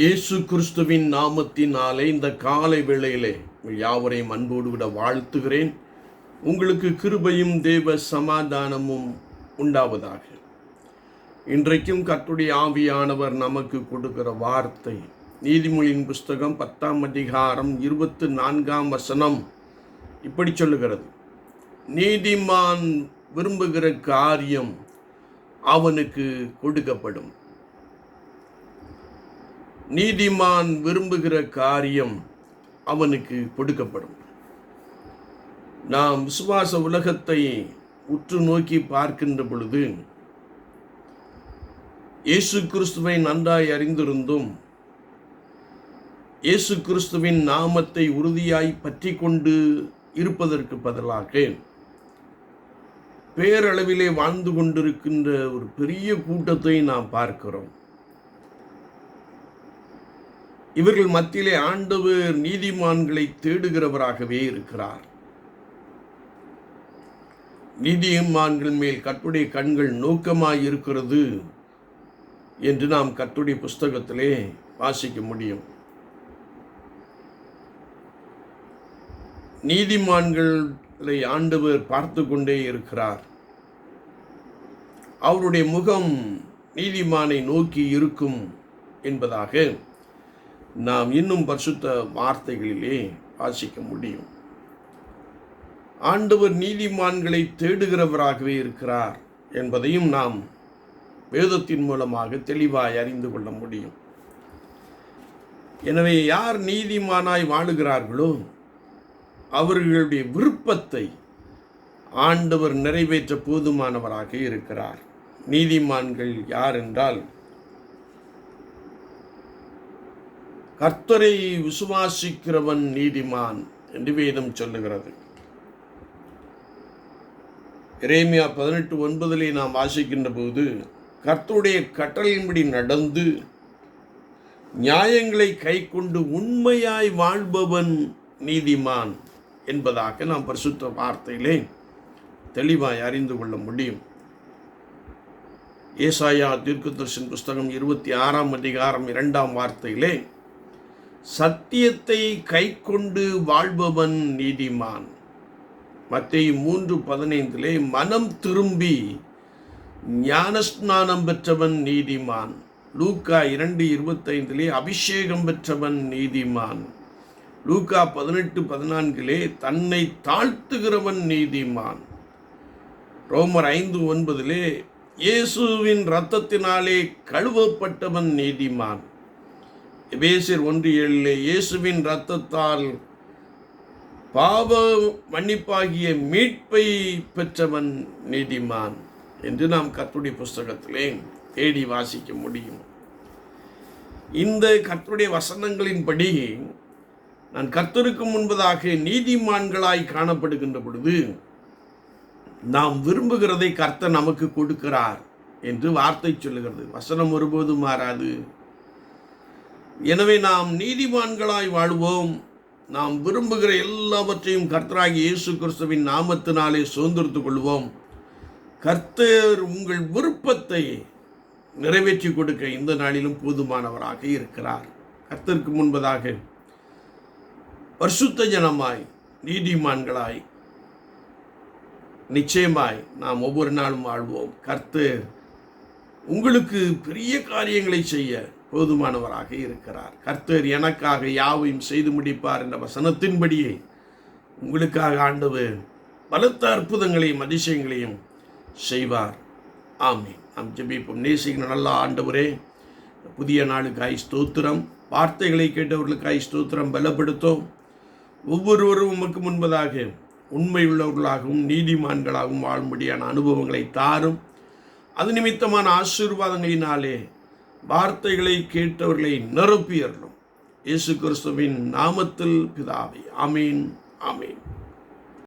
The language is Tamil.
இயேசு கிறிஸ்துவின் நாமத்தினாலே இந்த காலை வேளையிலே யாவரையும் அன்போடு விட வாழ்த்துகிறேன். உங்களுக்கு கிருபையும் தேவ சமாதானமும் உண்டாவதாக. இன்றைக்கும் கர்த்தருடைய ஆவியானவர் நமக்கு கொடுக்கிற வார்த்தை நீதிமொழியின் புஸ்தகம் 10ஆம் அதிகாரம் 24ஆம் வசனம் இப்படி சொல்லுகிறது: நீதிமான் விரும்புகிற காரியம் அவனுக்கு கொடுக்கப்படும். நீதிமான் விரும்புகிற காரியம் அவனுக்கு கொடுக்கப்படும். நாம் விசுவாச உலகத்தை உற்று நோக்கி பார்க்கின்ற பொழுது இயேசு கிறிஸ்துவை நன்றாய் அறிந்திருந்தும் இயேசு கிறிஸ்துவின் நாமத்தை உறுதியாய் பற்றி கொண்டு இருப்பதற்கு பதிலாக பேரளவிலே வாழ்ந்து கொண்டிருக்கின்ற ஒரு பெரிய கூட்டத்தை நாம் பார்க்கிறோம். இவர்கள் மத்தியிலே ஆண்டவர் நீதிமான்களை தேடுகிறவராகவே இருக்கிறார். நீதிமான்கள் மேல் கர்த்தருடைய கண்கள் நோக்கமாய் இருக்கிறது என்று நாம் கர்த்தருடைய புஸ்தகத்திலே வாசிக்க முடியும். நீதிமான்களை ஆண்டவர் பார்த்து கொண்டே இருக்கிறார். அவருடைய முகம் நீதிமானை நோக்கி இருக்கும் என்பதாக நாம் இன்னும் பரிசுத்த வார்த்தைகளிலே வாசிக்க முடியும். ஆண்டவர் நீதிமான்களை தேடுகிறவராகவே இருக்கிறார் என்பதையும் நாம் வேதத்தின் மூலமாக தெளிவாய் அறிந்து கொள்ள முடியும். எனவே யார் நீதிமானாய் வாழுகிறார்களோ அவர்களுடைய விருப்பத்தை ஆண்டவர் நிறைவேற்ற போதுமானவராக இருக்கிறார். நீதிமான்கள் யார் என்றால், கர்த்தரை விசுவாசிக்கிறவன் நீதிமான் என்று வேதம் சொல்லுகிறது. எரேமியா 18:9 நாம் வாசிக்கின்ற போது, கர்த்தருடைய கட்டளையின்படி நடந்து நியாயங்களை கைக்கொண்டு உண்மையாய் வாழ்பவன் நீதிமான் என்பதாக நாம் பரிசுத்த வார்த்தையிலே தெளிவாய் அறிந்து கொள்ள முடியும். ஏசாயா தீர்க்கதரிசன புஸ்தகம் 26ஆம் அதிகாரம் 2ஆம் வார்த்தையிலே, சத்தியத்தை கைக்கொண்டு வாழ்பவன் நீதிமான். மத்தேயு 3:15 மனம் திரும்பி ஞானஸ்நானம் பெற்றவன் நீதிமான். லூக்கா 2:25 அபிஷேகம் பெற்றவன் நீதிமான். லூக்கா 18:14 தன்னை தாழ்த்துகிறவன் நீதிமான். ரோமர் 5:9 இயேசுவின் இரத்தத்தினாலே கழுவப்பட்டவன் நீதிமான். எபேசியர் 1:7 இயேசுவின் இரத்தத்தால் பாவ மன்னிப்பாகிய மீட்பை பெற்றவன் நீதிமான் என்று நாம் கர்த்தருடைய புஸ்தகத்திலே தேடி வாசிக்க முடியும். இந்த கர்த்தருடைய வசனங்களின்படி நான் கர்த்தருக்கு முன்பதாக நீதிமான்களாய் காணப்படுகின்ற பொழுது நாம் விரும்புகிறதை கர்த்தர் நமக்கு கொடுக்கிறார் என்று வார்த்தை சொல்லுகிறது. வசனம் ஒருபோதும் மாறாது. எனவே நாம் நீதிமான்களாய் வாழ்வோம். நாம் விரும்புகிற எல்லாவற்றையும் கர்த்தராகிய இயேசு கிறிஸ்துவின் நாமத்தினாலே சுதந்திரத்துக் கொள்வோம். கர்த்தர் உங்கள் விருப்பத்தை நிறைவேற்றி கொடுக்க இந்த நாளிலும் போதுமானவராக இருக்கிறார். கர்த்தருக்கு முன்பதாக பரிசுத்த ஜனமாய் நீதிமான்களாய் நிச்சயமாய் நாம் ஒவ்வொரு நாளும் வாழ்வோம். கர்த்தர் உங்களுக்கு பெரிய காரியங்களை செய்ய போதுமானவராக இருக்கிறார். கர்த்தர் எனக்காக யாவையும் செய்து முடிப்பார் என்ற வசனத்தின்படியே உங்களுக்காக ஆண்டவர் பலத்த அற்புதங்களையும் அதிசயங்களையும் செய்வார். ஆமென். நாம் ஜெபிப்போம். நேசிக்கிற நல்ல ஆண்டவரே, புதிய நாளுக்காய் ஸ்தோத்திரம். வார்த்தைகளை கேட்டவர்களுக்காய் ஸ்தோத்திரம். பலப்படுத்தும். ஒவ்வொருவரும் உமக்கு முன்பதாக உண்மை உள்ளவர்களாகவும் நீதிமான்களாகவும் வாழும்படியான அனுபவங்களை தாரும். அது நிமித்தமான ஆசீர்வாதங்களினாலே வார்த்தைகளை கேட்டவர்களை நிரப்பியறலும். இயேசு கிறிஸ்துவின் நாமத்தில் பிதாவே. ஆமீன், ஆமீன்.